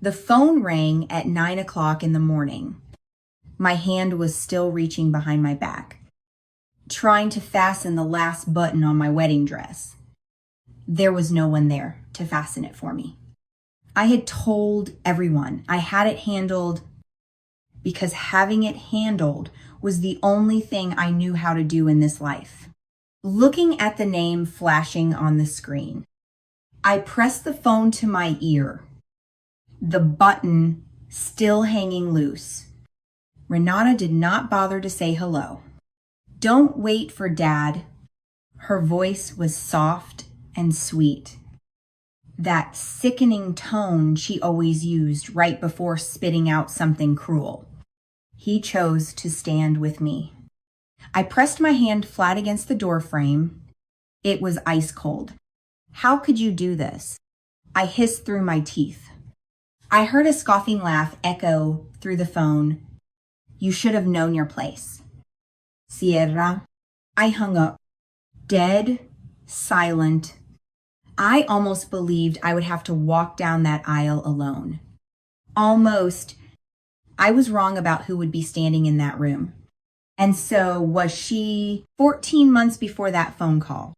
The phone rang at 9 o'clock in the morning. My hand was still reaching behind my back, trying to fasten the last button on my wedding dress. There was no one there to fasten it for me. I had told everyone I had it handled because having it handled was the only thing I knew how to do in this life. Looking at the name flashing on the screen, I pressed the phone to my ear, the button still hanging loose. Renata did not bother to say hello. "Don't wait for Dad." Her voice was soft and sweet. That sickening tone she always used right before spitting out something cruel. He chose to stand with me. I pressed my hand flat against the door frame. It was ice cold. "How could you do this?" I hissed through my teeth. I heard a scoffing laugh echo through the phone. "You should have known your place." Sierra. I hung up, dead, silent. I almost believed I would have to walk down that aisle alone. Almost. I was wrong about who would be standing in that room. And so was she 14 months before that phone call.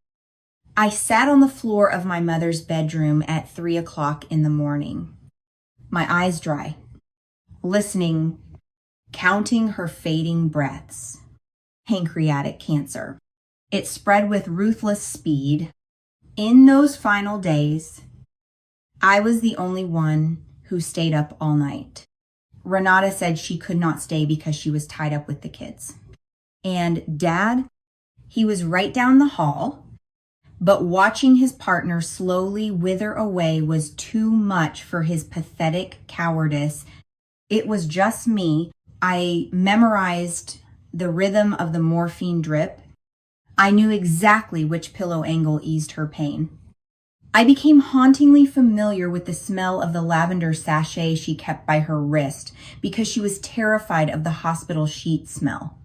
I sat on the floor of my mother's bedroom at 3 o'clock in the morning, my eyes dry, listening, counting her fading breaths. Pancreatic cancer. It spread with ruthless speed. In those final days, I was the only one who stayed up all night. Renata said she could not stay because she was tied up with the kids. And Dad, he was right down the hall, but watching his partner slowly wither away was too much for his pathetic cowardice. It was just me. I memorized the rhythm of the morphine drip. I knew exactly which pillow angle eased her pain. I became hauntingly familiar with the smell of the lavender sachet she kept by her wrist because she was terrified of the hospital sheet smell.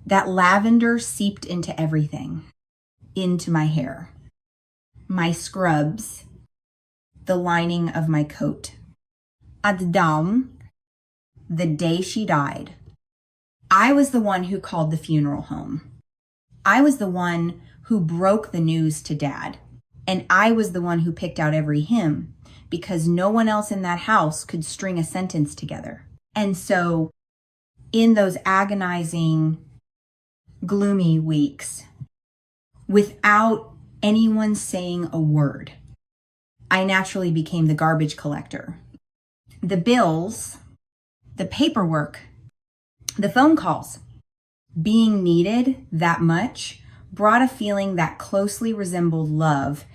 That lavender seeped into everything, into my hair, my scrubs, the lining of my coat. Adam, the day she died, I was the one who called the funeral home. I was the one who broke the news to Dad. And I was the one who picked out every hymn because no one else in that house could string a sentence together. And so in those agonizing, gloomy weeks, without anyone saying a word, I naturally became the garbage collector. The bills, the paperwork, the phone calls, being needed that much brought a feeling that closely resembled love.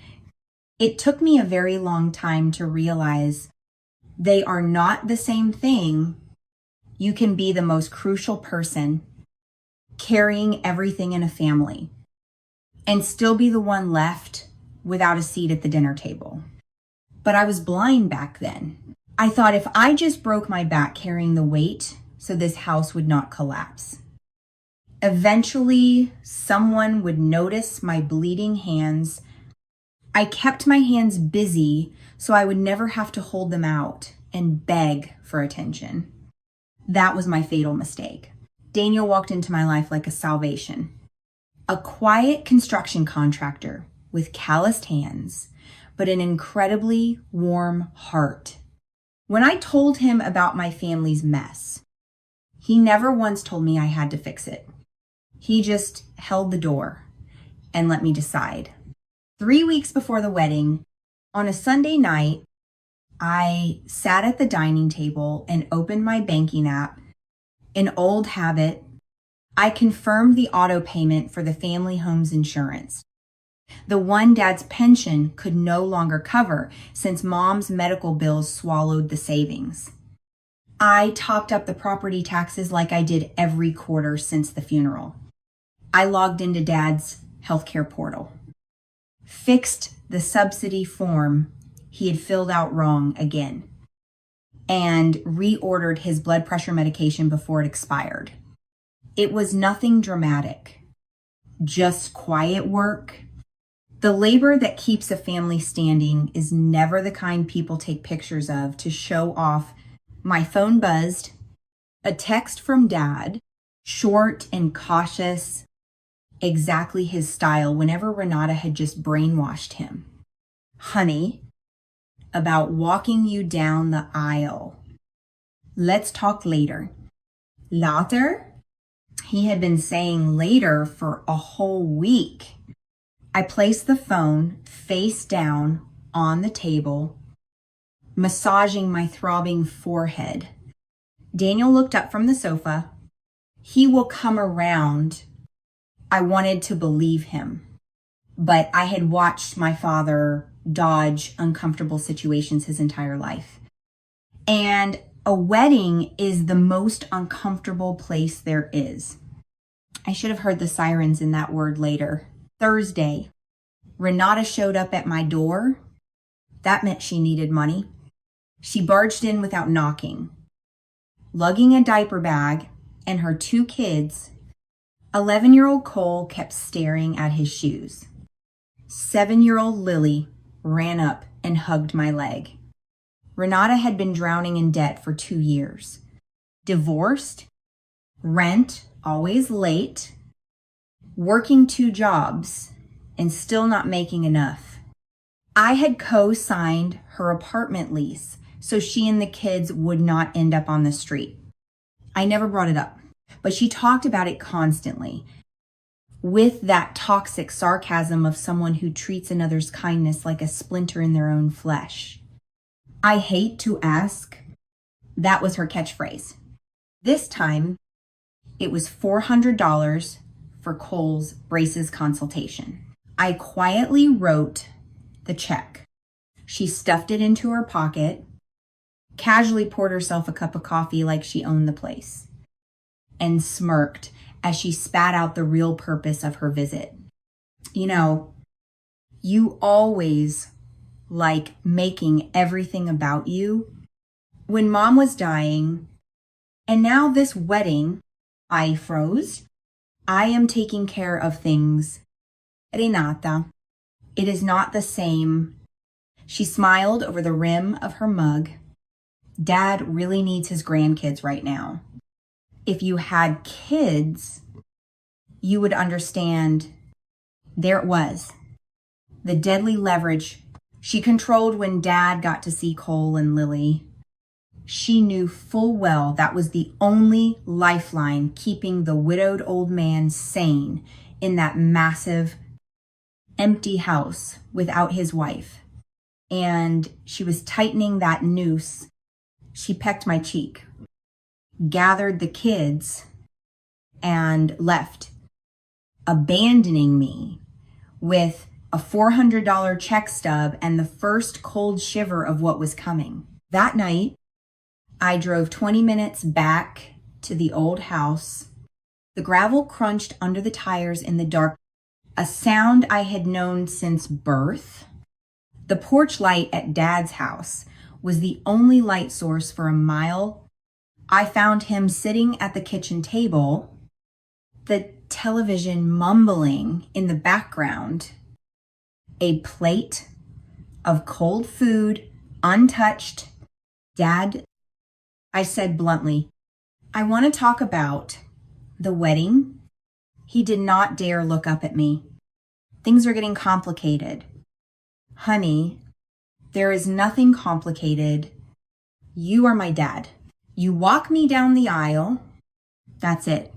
It took me a very long time to realize they are not the same thing. You can be the most crucial person, carrying everything in a family, and still be the one left without a seat at the dinner table. But I was blind back then. I thought if I just broke my back carrying the weight so this house would not collapse. Eventually, someone would notice my bleeding hands. I kept my hands busy so I would never have to hold them out and beg for attention. That was my fatal mistake. Daniel walked into my life like a salvation. A quiet construction contractor with calloused hands, but an incredibly warm heart. When I told him about my family's mess, he never once told me I had to fix it. He just held the door and let me decide. 3 weeks before the wedding, on a Sunday night, I sat at the dining table and opened my banking app. An old habit, I confirmed the auto payment for the family home's insurance. The one Dad's pension could no longer cover since Mom's medical bills swallowed the savings. I topped up the property taxes like I did every quarter since the funeral. I logged into Dad's healthcare portal, fixed the subsidy form he had filled out wrong again, and reordered his blood pressure medication before it expired. It was nothing dramatic, just quiet work, The labor that keeps a family standing is never the kind people take pictures of to show off. My phone buzzed. A text from Dad, short and cautious, exactly his style whenever Renata had just brainwashed him. Honey, about walking you down the aisle. Let's talk later. Later? He had been saying later for a whole week. I placed the phone face down on the table, massaging my throbbing forehead. Daniel looked up from the sofa. He will come around. I wanted to believe him, but I had watched my father dodge uncomfortable situations his entire life. And a wedding is the most uncomfortable place there is. I should have heard the sirens in that word later. Thursday, Renata showed up at my door. That meant she needed money. She barged in without knocking, lugging a diaper bag and her 2 kids. 11-year-old Cole kept staring at his shoes. 7-year-old Lily ran up and hugged my leg. Renata had been drowning in debt for 2 years. Divorced, rent always late, working 2 jobs, and still not making enough. I had co-signed her apartment lease so she and the kids would not end up on the street. I never brought it up, but she talked about it constantly, with that toxic sarcasm of someone who treats another's kindness like a splinter in their own flesh. I hate to ask. That was her catchphrase. This time, it was $400 for Cole's braces consultation. I quietly wrote the check. She stuffed it into her pocket, casually poured herself a cup of coffee like she owned the place, and smirked as she spat out the real purpose of her visit. You know, you always like making everything about you. When Mom was dying, and now this wedding, I froze. I am taking care of things. Renata, it is not the same. She smiled over the rim of her mug. Dad really needs his grandkids right now. If you had kids, you would understand. There it was. The deadly leverage she controlled when Dad got to see Cole and Lily. She knew full well that was the only lifeline keeping the widowed old man sane in that massive, empty house without his wife. And she was tightening that noose. She pecked my cheek, gathered the kids, and left, abandoning me with a $400 check stub and the first cold shiver of what was coming. That night, I drove 20 minutes back to the old house. The gravel crunched under the tires in the dark, a sound I had known since birth. The porch light at Dad's house was the only light source for a mile. I found him sitting at the kitchen table, the television mumbling in the background, a plate of cold food, untouched. Dad, I said bluntly, I want to talk about the wedding. He did not dare look up at me. Things are getting complicated. Honey, there is nothing complicated. You are my dad. You walk me down the aisle. That's it.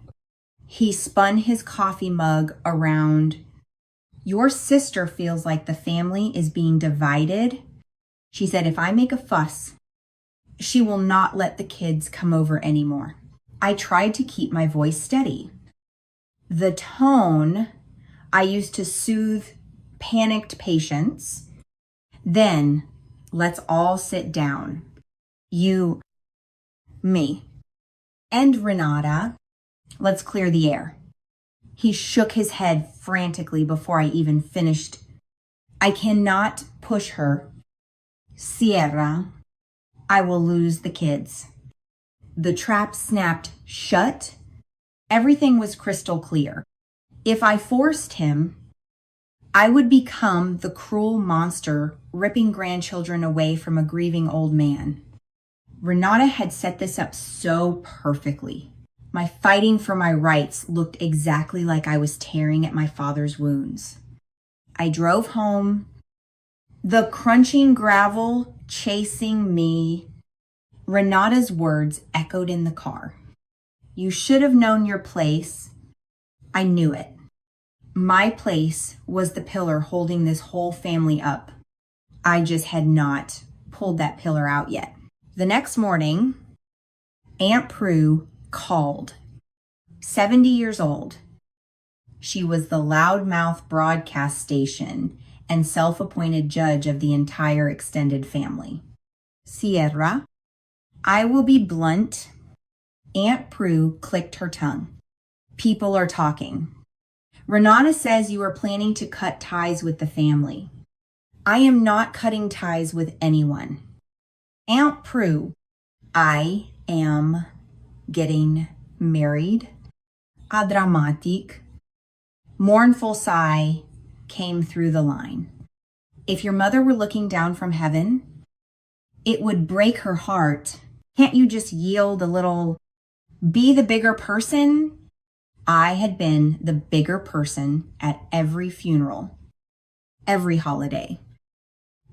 He spun his coffee mug around. Your sister feels like the family is being divided. She said, if I make a fuss, she will not let the kids come over anymore. I tried to keep my voice steady. The tone I used to soothe panicked patients. Then let's all sit down. You, me, and Renata. Let's clear the air. He shook his head frantically before I even finished. I cannot push her. Sierra, I will lose the kids. The trap snapped shut. Everything was crystal clear. If I forced him, I would become the cruel monster ripping grandchildren away from a grieving old man. Renata had set this up so perfectly. My fighting for my rights looked exactly like I was tearing at my father's wounds. I drove home, the crunching gravel chasing me. Renata's words echoed in the car. You should have known your place. I knew it. My place was the pillar holding this whole family up. I just had not pulled that pillar out yet. The next morning, Aunt Prue called. 70 years old. She was the loudmouth broadcast station and self-appointed judge of the entire extended family. Sierra, I will be blunt. Aunt Prue clicked her tongue. People are talking. Renata says you are planning to cut ties with the family. I am not cutting ties with anyone. Aunt Prue, I am getting married. A dramatic, mournful sigh came through the line. If your mother were looking down from heaven, it would break her heart. Can't you just yield a little, be the bigger person? I had been the bigger person at every funeral, every holiday,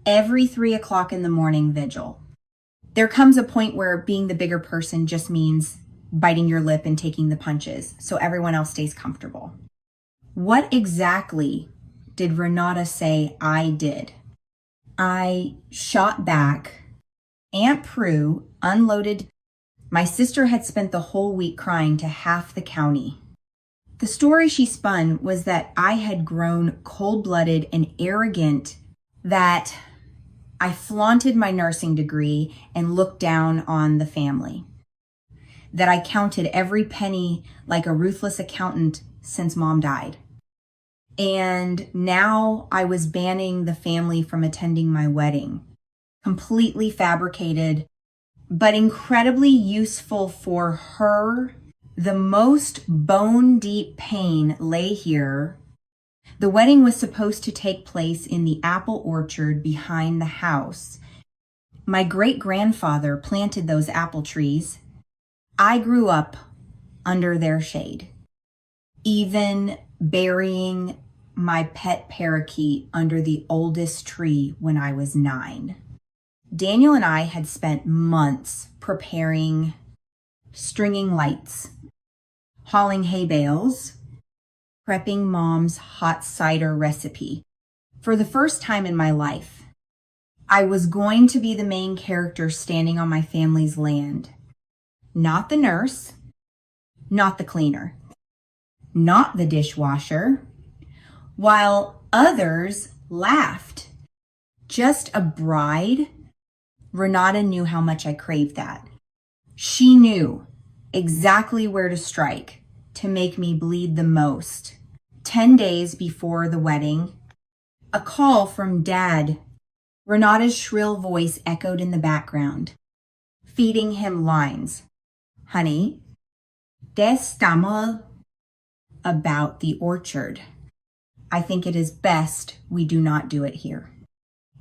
every 3 o'clock in the morning vigil. There comes a point where being the bigger person just means biting your lip and taking the punches so everyone else stays comfortable. What exactly did Renata say I did? I shot back. Aunt Prue unloaded. My sister had spent the whole week crying to half the county. The story she spun was that I had grown cold-blooded and arrogant, that I flaunted my nursing degree and looked down on the family, that I counted every penny like a ruthless accountant since Mom died. And now I was banning the family from attending my wedding. Completely fabricated, but incredibly useful for her. The most bone-deep pain lay here. The wedding was supposed to take place in the apple orchard behind the house. My great-grandfather planted those apple trees. I grew up under their shade, even burying my pet parakeet under the oldest tree when I was 9. Daniel and I had spent months preparing, stringing lights, hauling hay bales, prepping Mom's hot cider recipe. For the first time in my life, I was going to be the main character standing on my family's land. Not the nurse, not the cleaner, not the dishwasher, while others laughed. Just a bride. Renata knew how much I craved that. She knew exactly where to strike to make me bleed the most. 10 days before the wedding, a call from Dad. Renata's shrill voice echoed in the background, feeding him lines. Honey, estamos about the orchard. I think it is best we do not do it here.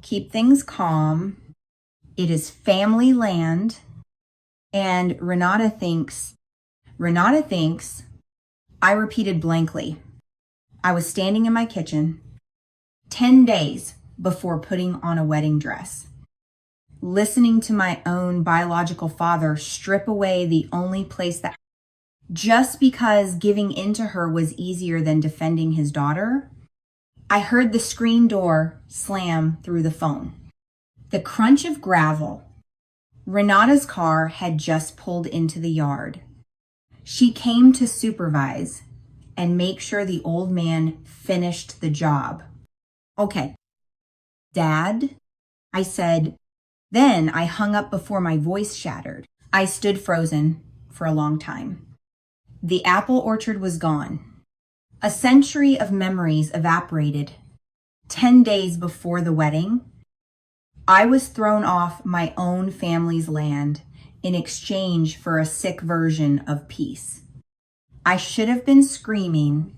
Keep things calm. It is family land. And Renata thinks, I repeated blankly. I was standing in my kitchen 10 days before putting on a wedding dress, listening to my own biological father strip away the only place that, just because giving in to her was easier than defending his daughter. I heard the screen door slam through the phone. The crunch of gravel. Renata's car had just pulled into the yard. She came to supervise and make sure the old man finished the job. Okay, Dad, I said. Then I hung up before my voice shattered. I stood frozen for a long time. The apple orchard was gone. A century of memories evaporated. 10 days before the wedding, I was thrown off my own family's land in exchange for a sick version of peace. I should have been screaming,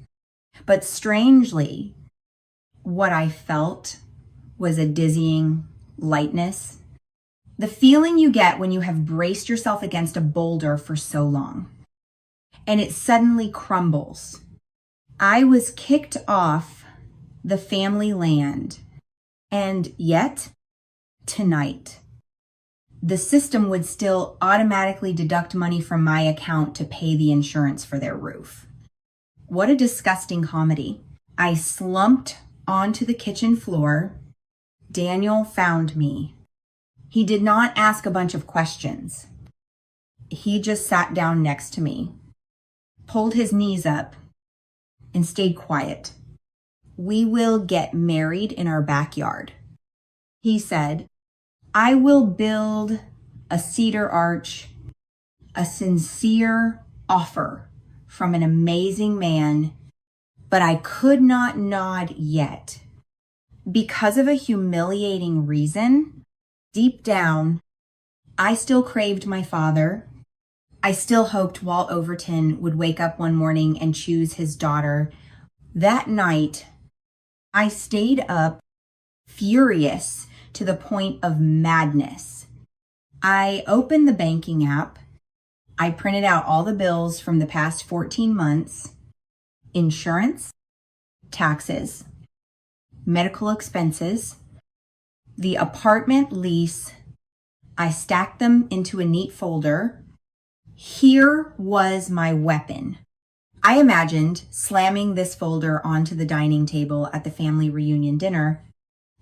but strangely, What I felt was a dizzying lightness. The feeling you get when you have braced yourself against a boulder for so long, and it suddenly crumbles. I was kicked off the family land, and yet, tonight, the system would still automatically deduct money from my account to pay the insurance for their roof. What a disgusting comedy. I slumped onto the kitchen floor. Daniel found me. He did not ask a bunch of questions. He just sat down next to me, pulled his knees up, and stayed quiet. "We will get married in our backyard," he said. "I will build a cedar arch, a sincere offer from an amazing man," but I could not nod yet. Because of a humiliating reason, deep down, I still craved my father. I still hoped Walt Overton would wake up one morning and choose his daughter. That night, I stayed up, furious to the point of madness. I opened the banking app. I printed out all the bills from the past 14 months, insurance, taxes, medical expenses, the apartment lease. I stacked them into a neat folder. Here was my weapon. I imagined slamming this folder onto the dining table at the family reunion dinner.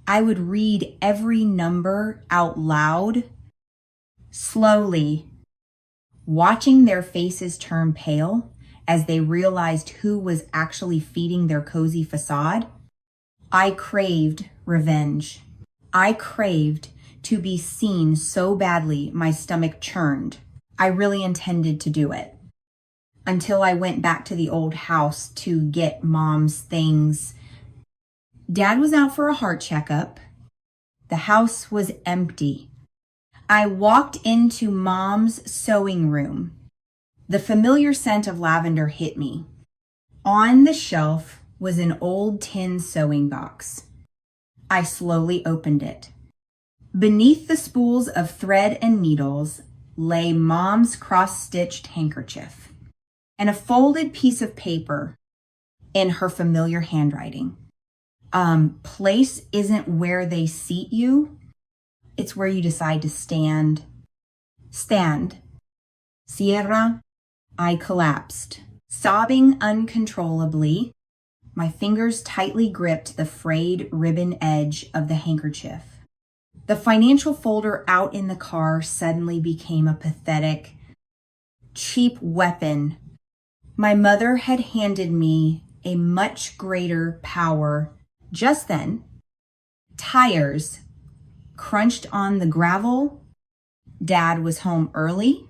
I would read every number out loud, slowly, watching their faces turn pale as they realized who was actually feeding their cozy facade. I craved revenge. I craved to be seen so badly my stomach churned. I really intended to do it. Until I went back to the old house to get Mom's things. Dad was out for a heart checkup. The house was empty. I walked into Mom's sewing room. The familiar scent of lavender hit me. On the shelf was an old tin sewing box. I slowly opened it. Beneath the spools of thread and needles lay Mom's cross-stitched handkerchief and a folded piece of paper in her familiar handwriting. Place isn't where they seat you. It's where you decide to stand. Stand. Sierra. I collapsed, sobbing uncontrollably. My fingers tightly gripped the frayed ribbon edge of the handkerchief. The financial folder out in the car suddenly became a pathetic, cheap weapon. My mother had handed me a much greater power just then. Tires crunched on the gravel. Dad was home early.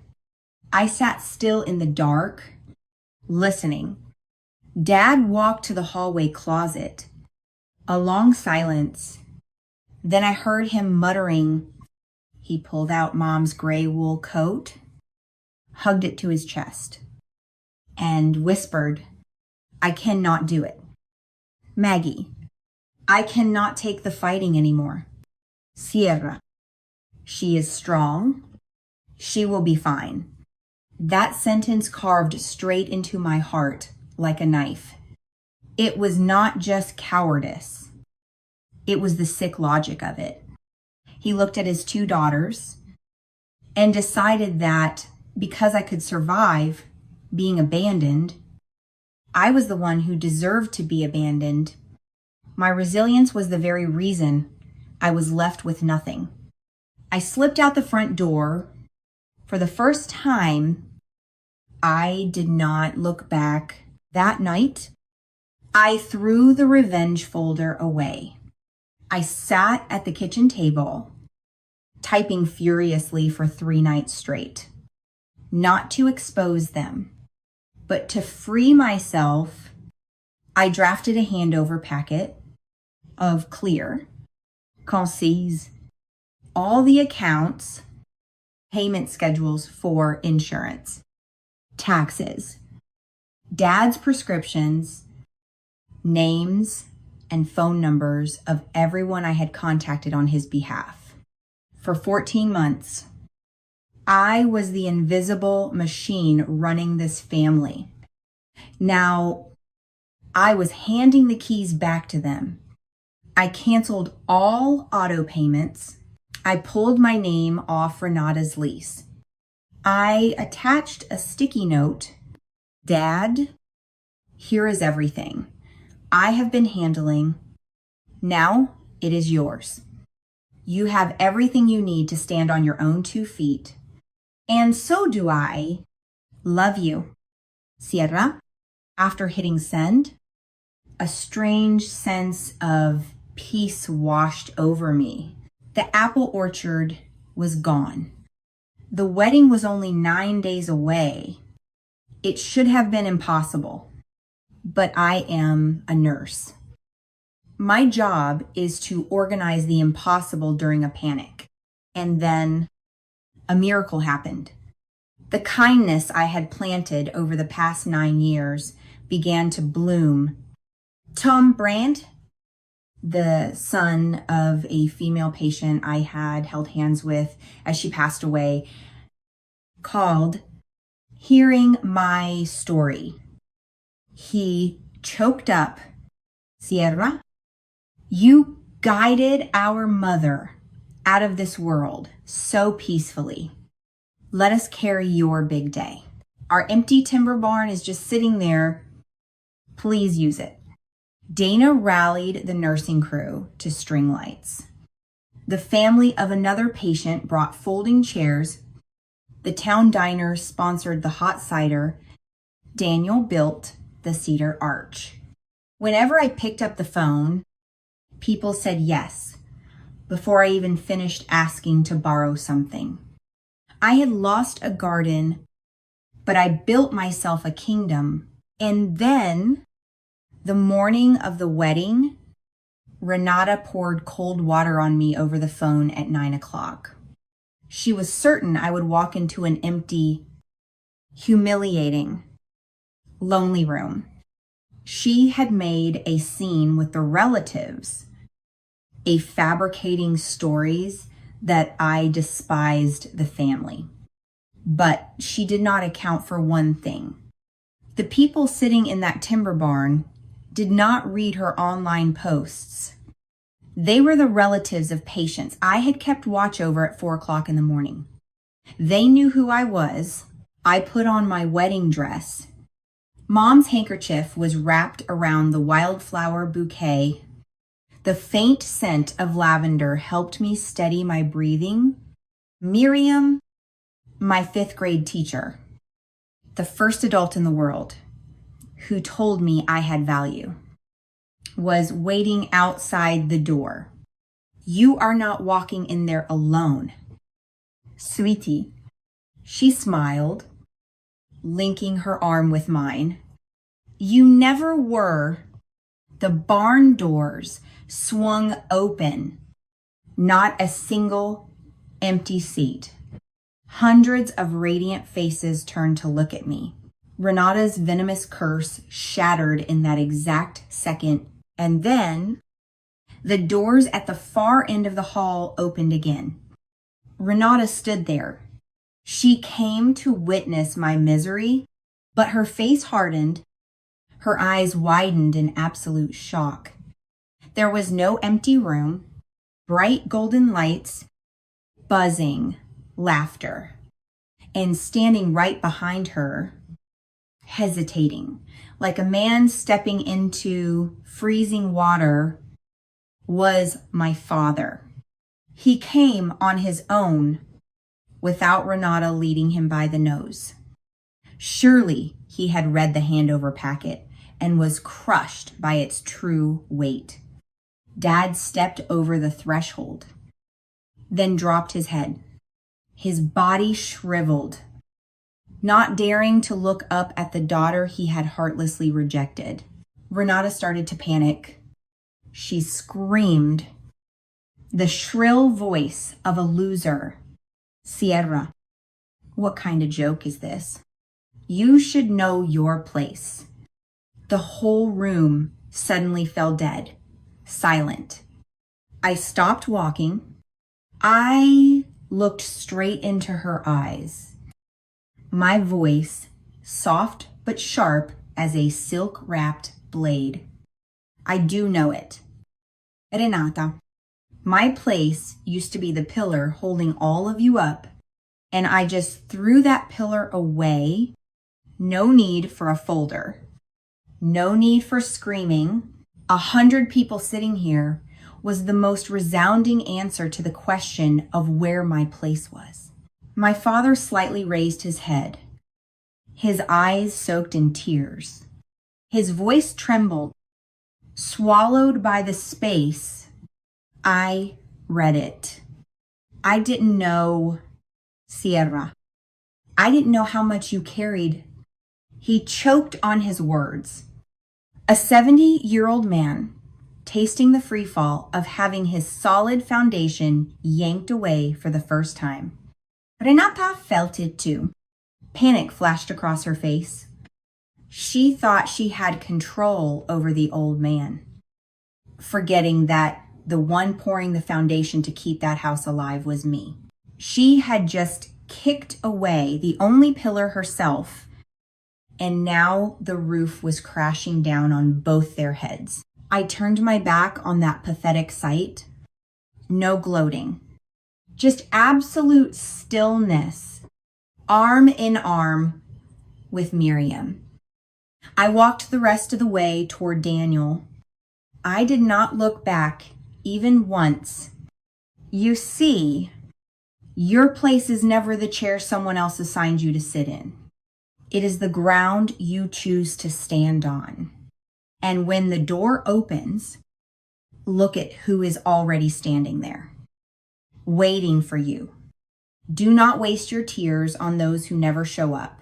I sat still in the dark, listening. Dad walked to the hallway closet. A long silence. Then I heard him muttering. He pulled out Mom's gray wool coat, hugged it to his chest, and whispered, "I cannot do it. Maggie, I cannot take the fighting anymore. Sierra, she is strong. She will be fine." That sentence carved straight into my heart like a knife. It was not just cowardice. It was the sick logic of it. He looked at his two daughters and decided that because I could survive being abandoned, I was the one who deserved to be abandoned. My resilience was the very reason I was left with nothing. I slipped out the front door. For the first time, I did not look back. That night, I threw the revenge folder away. I sat at the kitchen table, typing furiously for 3 nights straight. Not to expose them, but to free myself, I drafted a handover packet of clear, concise, all the accounts, payment schedules for insurance, taxes, Dad's prescriptions, names, and phone numbers of everyone I had contacted on his behalf. For 14 months, I was the invisible machine running this family. Now, I was handing the keys back to them. I canceled all auto payments. I pulled my name off Renata's lease. I attached a sticky note. Dad, here is everything I have been handling. Now it is yours. You have everything you need to stand on your own 2 feet. And so do I. Love you. Sierra. After hitting send, a strange sense of peace washed over me. The apple orchard was gone. The wedding was only 9 days away. It should have been impossible, but I am a nurse. My job is to organize the impossible during a panic. And then a miracle happened. The kindness I had planted over the past 9 years began to bloom. Tom Brand, the son of a female patient I had held hands with as she passed away, called, hearing my story. He choked up, Sierra, you guided our mother out of this world so peacefully. Let us carry your big day. Our empty timber barn is just sitting there. Please use it. Dana rallied the nursing crew to string lights. The family of another patient brought folding chairs. The town diner sponsored the hot cider. Daniel built the cedar arch. Whenever I picked up the phone, people said yes before I even finished asking to borrow something. I had lost a garden, but I built myself a kingdom. And then, the morning of the wedding, Renata poured cold water on me over the phone at 9 o'clock. She was certain I would walk into an empty, humiliating, lonely room. She had made a scene with the relatives, fabricating stories that I despised the family. But she did not account for one thing. The people sitting in that timber barn did not read her online posts. They were the relatives of patients I had kept watch over at 4 o'clock in the morning. They knew who I was. I put on my wedding dress. Mom's handkerchief was wrapped around the wildflower bouquet. The faint scent of lavender helped me steady my breathing. Miriam, my 5th grade teacher, the first adult in the world who told me I had value, was waiting outside the door. You are not walking in there alone. Sweetie, she smiled, linking her arm with mine. You never were. The barn doors swung open. Not a single empty seat. Hundreds of radiant faces turned to look at me. Renata's venomous curse shattered in that exact second, and then the doors at the far end of the hall opened again. Renata stood there. She came to witness my misery, but her face hardened. Her eyes widened in absolute shock. There was no empty room, bright golden lights, buzzing laughter, and standing right behind her, hesitating, like a man stepping into freezing water, was my father. He came on his own without Renata leading him by the nose. Surely he had read the handover packet and was crushed by its true weight. Dad stepped over the threshold, then dropped his head. His body shriveled, not daring to look up at the daughter he had heartlessly rejected. Renata started to panic. She screamed, the shrill voice of a loser. Sierra, what kind of joke is this? You should know your place. The whole room suddenly fell dead. silent. I stopped walking. I looked straight into her eyes. My voice, soft but sharp as a silk-wrapped blade. I do know it. Renata, my place used to be the pillar holding all of you up, and I just threw that pillar away. No need for a folder. No need for screaming. 100 people sitting here was the most resounding answer to the question of where my place was. My father slightly raised his head, his eyes soaked in tears. His voice trembled, swallowed by the space. I read it. I didn't know, Sierra. I didn't know how much you carried. He choked on his words. A 70-year-old man tasting the freefall of having his solid foundation yanked away for the first time. Renata felt it too. Panic flashed across her face. She thought she had control over the old man, forgetting that the one pouring the foundation to keep that house alive was me. She had just kicked away the only pillar herself, and now the roof was crashing down on both their heads. I turned my back on that pathetic sight. No gloating. Just absolute stillness, arm in arm with Miriam. I walked the rest of the way toward Daniel. I did not look back even once. You see, your place is never the chair someone else assigned you to sit in. It is the ground you choose to stand on. And when the door opens, look at who is already standing there, waiting for you. Do not waste your tears on those who never show up.